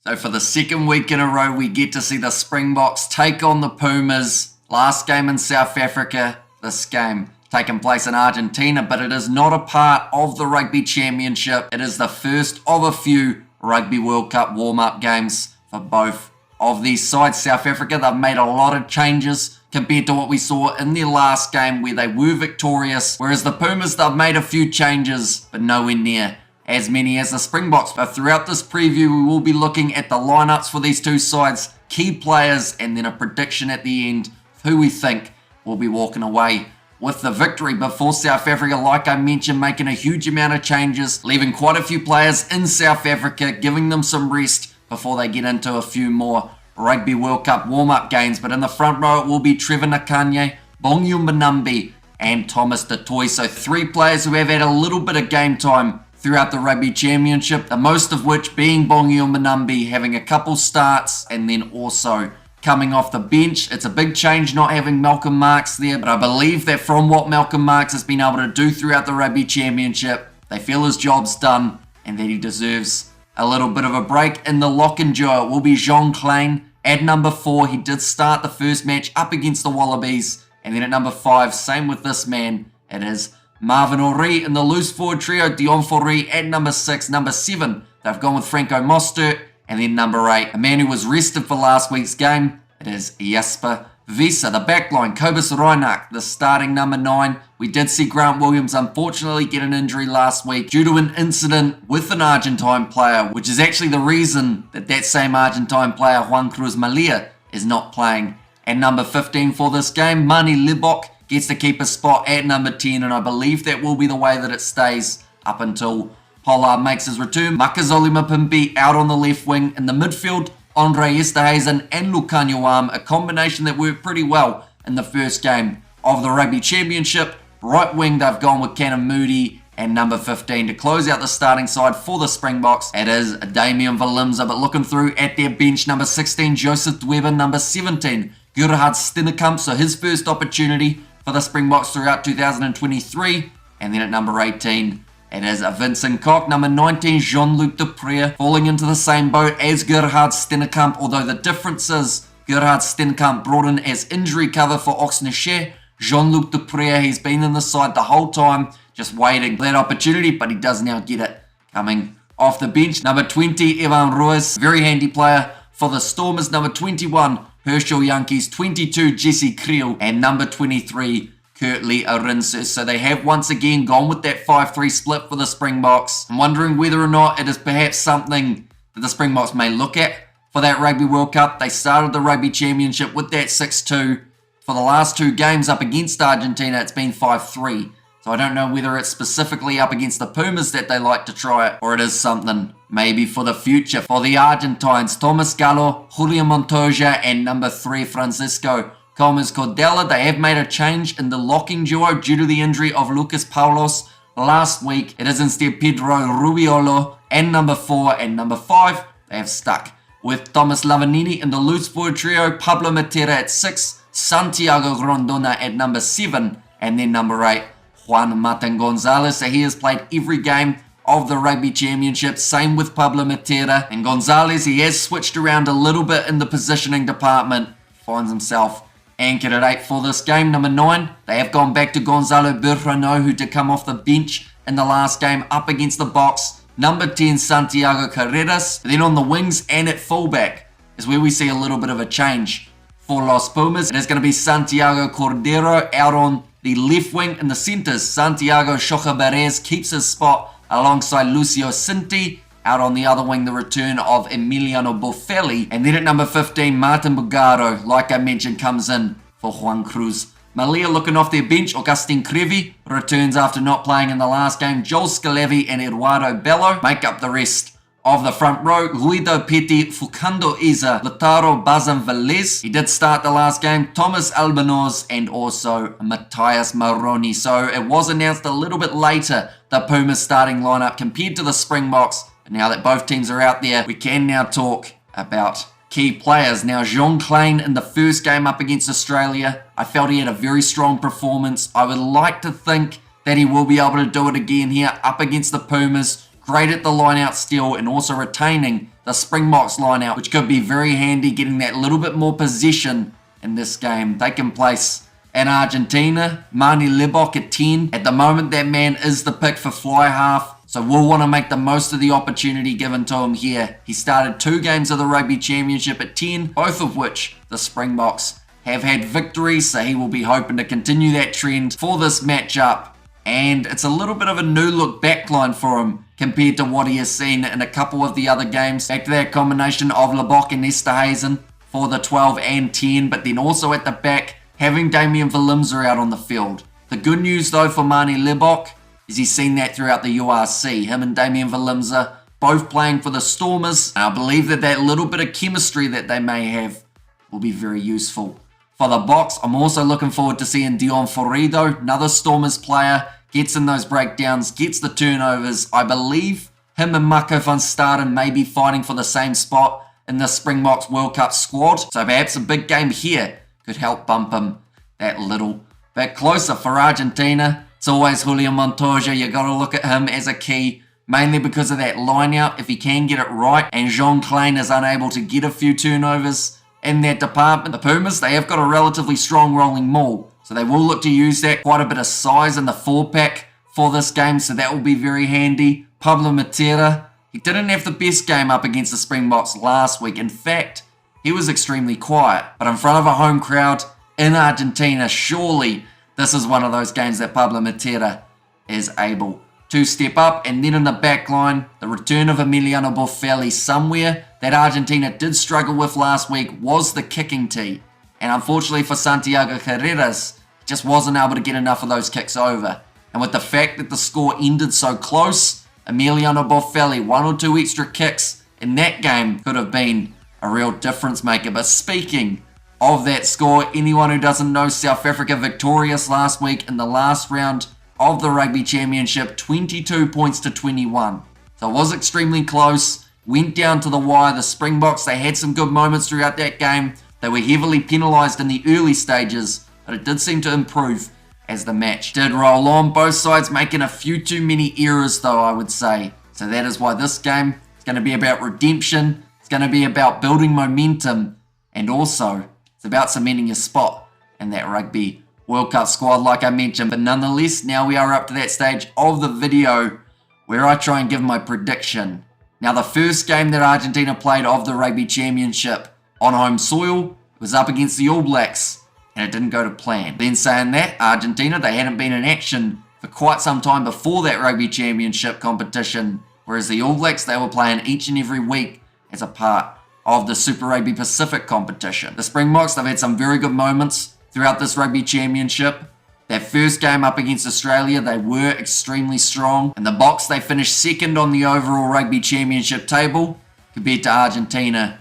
So for the second week in a row, we get to see the Springboks take on the Pumas. Last game in South Africa, this game taking place in Argentina, but it is not a part of the Rugby Championship. It is the first of a few Rugby World Cup warm-up games for both of these sides. South Africa, they've made a lot of changes compared to what we saw in their last game where they were victorious, whereas the Pumas, they've made a few changes, but nowhere near as many as the Springboks. But throughout this preview, we will be looking at the lineups for these two sides, key players, and then a prediction at the end of who we think will be walking away with the victory. Before South Africa, like I mentioned, making a huge amount of changes, leaving quite a few players in South Africa, giving them some rest before they get into a few more Rugby World Cup warm-up games. But in the front row, it will be Trevor Nakanye, Bongiu Mbonambi, and Thomas du Toit. So three players who have had a little bit of game time throughout the Rugby Championship, the most of which being Bongiu Mbonambi having a couple starts and then also coming off the bench. It's a big change not having Malcolm Marx there, but I believe that from what Malcolm Marx has been able to do throughout the Rugby Championship, they feel his job's done and that he deserves a little bit of a break. In the lock and duo, it will be Jean Klein at number 4. He did start the first match up against the Wallabies, and then at number 5, same with this man, it is Marvin Orie. In the loose forward trio, Dion Fourie at number 6. Number 7, they've gone with Franco Mostert. And then number 8, a man who was rested for last week's game, it is Jasper Visa. The backline, Cobus Reinach, the starting number 9. We did see Grant Williams unfortunately get an injury last week due to an incident with an Argentine player, which is actually the reason that that same Argentine player, Juan Cruz Malia, is not playing. At number 15 for this game, Mani Libok gets to keep a spot at number 10, and I believe that will be the way that it stays up until Pollard makes his return. Makazole Mapimpi out on the left wing. In the midfield, Andre Esterhuizen and Lukhanyo Am, a combination that worked pretty well in the first game of the Rugby Championship. Right wing, they've gone with Canon Moody, and number 15 to close out the starting side for the Springboks. It is Damian Valimza, but looking through at their bench, number 16, Joseph Dweber, number 17, Gerhard Stennekamp, so his first opportunity for the Springboks throughout 2023. And then at number 18, it is Vincent Koch. Number 19, Jean-Luc Dupré, falling into the same boat as Gerhard Stennekamp, although the difference is Gerhard Stennekamp brought in as injury cover for Oxnachet. Jean-Luc Dupré, he's been in the side the whole time, just waiting for that opportunity, but he does now get it coming off the bench. Number 20, Evan Ruiz, very handy player for the Stormers. Number 21, Herschel Yankees. 22, Jesse Creel, and number 23, Kurtley Arinsu. So they have once again gone with that 5-3 split for the Springboks. I'm wondering whether or not it is perhaps something that the Springboks may look at for that Rugby World Cup. They started the Rugby Championship with that 6-2. For the last two games up against Argentina, it's been 5-3. So I don't know whether it's specifically up against the Pumas that they like to try it, or it is something maybe for the future. For the Argentines, Thomas Gallo, Julio Montoya, and number 3, Francisco Comas Cordella. They have made a change in the locking duo due to the injury of Lucas Paulos last week. It is instead Pedro Rubiolo and number 4 and number 5. They have stuck with Thomas Lavanini. In the loose forward trio, Pablo Matera at 6, Santiago Grondona at number 7, and then number 8, Juan Martin Gonzalez. So he has played every game of the Rugby Championship. Same with Pablo Matera. And Gonzalez, he has switched around a little bit in the positioning department. Finds himself anchored at 8 for this game. Number 9, they have gone back to Gonzalo Berrano, who did come off the bench in the last game up against the Box. Number 10, Santiago Carreras. Then on the wings and at fullback is where we see a little bit of a change for Los Pumas. It is going to be Santiago Cordero out on the left wing. In the centres, Santiago Chocabarez keeps his spot alongside Lucio Cinti. Out on the other wing, the return of Emiliano Boffelli. And then at number 15, Martin Bugaro, like I mentioned, comes in for Juan Cruz Malia. Looking off their bench, Augustin Crevi returns after not playing in the last game. Joel Scalevi and Eduardo Bello make up the rest of the front row. Guido Petty, Fukando Iza, Lautaro Bazan Velez. He did start the last game. Thomas Albanoz and also Matthias Maroni. So it was announced a little bit later, the Pumas starting lineup compared to the Springboks. But now that both teams are out there, we can now talk about key players. Now, Jean Klein in the first game up against Australia, I felt he had a very strong performance. I would like to think that he will be able to do it again here up against the Pumas. Great at the line out still and also retaining the Springboks line out, which could be very handy, getting that little bit more possession in this game. Taking place in Argentina, Mani Lebok at 10. At the moment, that man is the pick for fly half, so we'll want to make the most of the opportunity given to him here. He started 2 games of the Rugby Championship at 10, both of which the Springboks have had victories, so he will be hoping to continue that trend for this matchup. And it's a little bit of a new look backline for him compared to what he has seen in a couple of the other games. Back to that combination of Lebok and Esterhazen for the 12 and 10, but then also at the back, having Damien Willemser out on the field. The good news though for Mani Lebok is he's seen that throughout the URC. Him and Damien Willemser both playing for the Stormers. And I believe that little bit of chemistry that they may have will be very useful. For the Boks, I'm also looking forward to seeing Dion Florido, another Stormers player. Gets in those breakdowns, gets the turnovers. I believe him and Mako van Staden may be fighting for the same spot in the Springboks World Cup squad. So perhaps a big game here could help bump him that little bit closer. For Argentina, it's always Julian Montoya. You got to look at him as a key, mainly because of that line out. If he can get it right, and Jean Klein is unable to get a few turnovers in that department. The Pumas, they have got a relatively strong rolling maul, so they will look to use that. Quite a bit of size in the 4-pack for this game, so that will be very handy. Pablo Matera, he didn't have the best game up against the Springboks last week. In fact, he was extremely quiet. But in front of a home crowd in Argentina, surely this is one of those games that Pablo Matera is able to step up. And then in the back line, the return of Emiliano Boffelli somewhere that Argentina did struggle with last week was the kicking tee. And unfortunately for Santiago Carreras, just wasn't able to get enough of those kicks over. And with the fact that the score ended so close, Emiliano Boffelli, 1 or 2 extra kicks in that game could have been a real difference maker. But speaking of that score, anyone who doesn't know, South Africa victorious last week in the last round of the Rugby Championship, 22 points to 21. So it was extremely close, went down to the wire. The Springboks, they had some good moments throughout that game. They were heavily penalised in the early stages, but it did seem to improve as the match did roll on. Both sides making a few too many errors though, I would say. So that is why this game is going to be about redemption. It's going to be about building momentum, and also it's about cementing your spot in that Rugby World Cup squad like I mentioned. But nonetheless, now we are up to that stage of the video where I try and give my prediction. Now the first game that Argentina played of the Rugby Championship on home soil was up against the All Blacks, and it didn't go to plan. Then saying that, Argentina, they hadn't been in action for quite some time before that Rugby Championship competition, whereas the All Blacks, they were playing each and every week as a part of the Super Rugby Pacific competition. The Springboks, they've had some very good moments throughout this Rugby Championship. That first game up against Australia, they were extremely strong. And the Boks, they finished second on the overall Rugby Championship table, compared to Argentina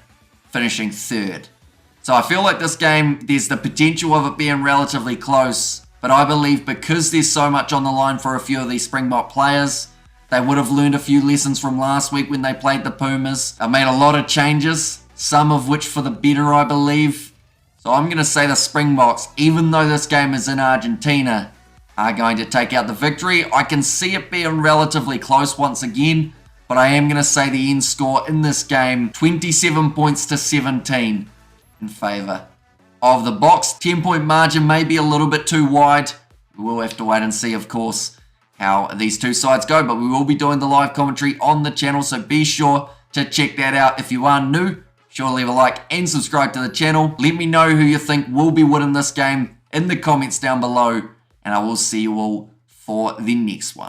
finishing third. So I feel like this game, there's the potential of it being relatively close, but I believe because there's so much on the line for a few of these Springbok players, they would have learned a few lessons from last week when they played the Pumas. They made a lot of changes, some of which for the better, I believe. So I'm going to say the Springboks, even though this game is in Argentina, are going to take out the victory. I can see it being relatively close once again, but I am going to say the end score in this game, 27 points to 17 in favour of the Boks. 10-point margin may be a little bit too wide. We will have to wait and see, of course, how these two sides go, but we will be doing the live commentary on the channel, so be sure to check that out. If you are new, sure to leave a like and subscribe to the channel. Let me know who you think will be winning this game in the comments down below, and I will see you all for the next one.